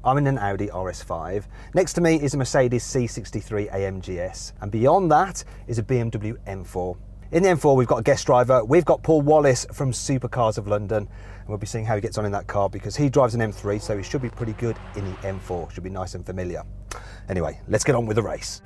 I'm in an Audi RS5. Next to me is a Mercedes C63 S, and beyond that is a BMW M4. In the M4 we've got a guest driver. We've got Paul Wallace from Supercars of London, and we'll be seeing how he gets on in that car because he drives an M3, so he should be pretty good in the M4. Should be nice and familiar. Anyway, let's get on with the race.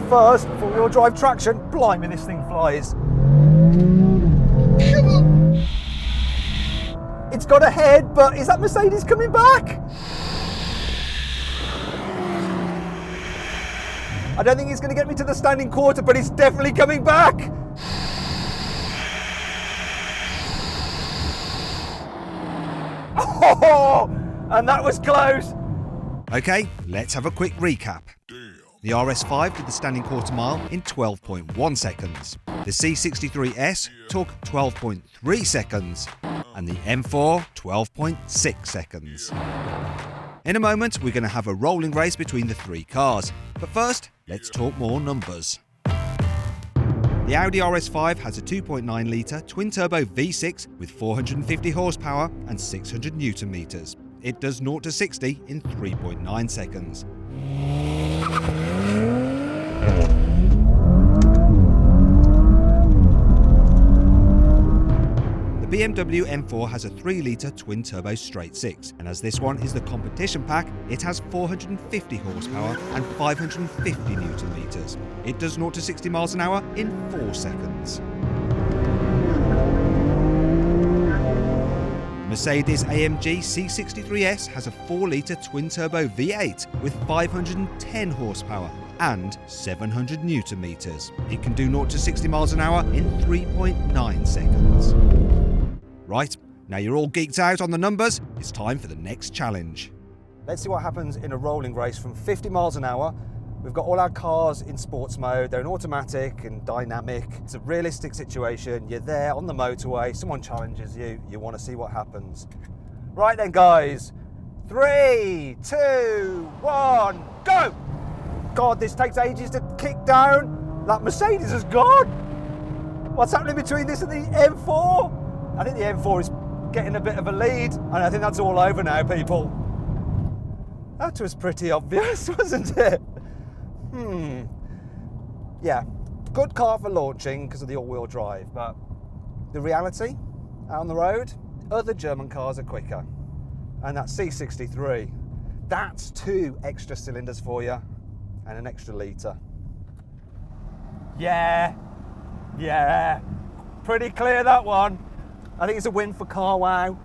First, four-wheel drive traction. Blimey, this thing flies. It's got a head, but is that Mercedes coming back? I don't think it's going to get me to the standing quarter, but it's definitely coming back. Oh, and that was close. Okay, let's have a quick recap. The RS5 did the standing quarter mile in 12.1 seconds. The C63S took 12.3 seconds. And the M4, 12.6 seconds. In a moment, we're going to have a rolling race between the three cars. But first, let's talk more numbers. The Audi RS5 has a 2.9 litre twin-turbo V6 with 450 horsepower and 600 Newton meters. It does 0 to 60 in 3.9 seconds. The BMW M4 has a 3 litre twin-turbo straight 6, and as this one is the competition pack, it has 450 horsepower and 550 Newton meters. It does 0 to 60 miles an hour in 4 seconds. Mercedes-AMG C63S has a 4 litre twin-turbo V8 with 510 horsepower and 700 Newton meters. It can do 0 to 60 miles an hour in 3.9 seconds. Right, now you're all geeked out on the numbers, it's time for the next challenge. Let's see what happens in a rolling race from 50 miles an hour. We've got all our cars in sports mode, they're in automatic and dynamic. It's a realistic situation, you're there on the motorway, someone challenges you, you want to see what happens. Right then guys, 3, 2, 1, go! God, this takes ages to kick down. That Mercedes has gone. What's happening between this and the M4? I think the M4 is getting a bit of a lead, and I think that's all over now, people. That was pretty obvious, wasn't it? Yeah, good car for launching because of the all-wheel drive, but the reality, out on the road, other German cars are quicker. And that C63, that's 2 extra cylinders for you and an extra litre. Yeah, pretty clear that one. I think it's a win for Car Wow.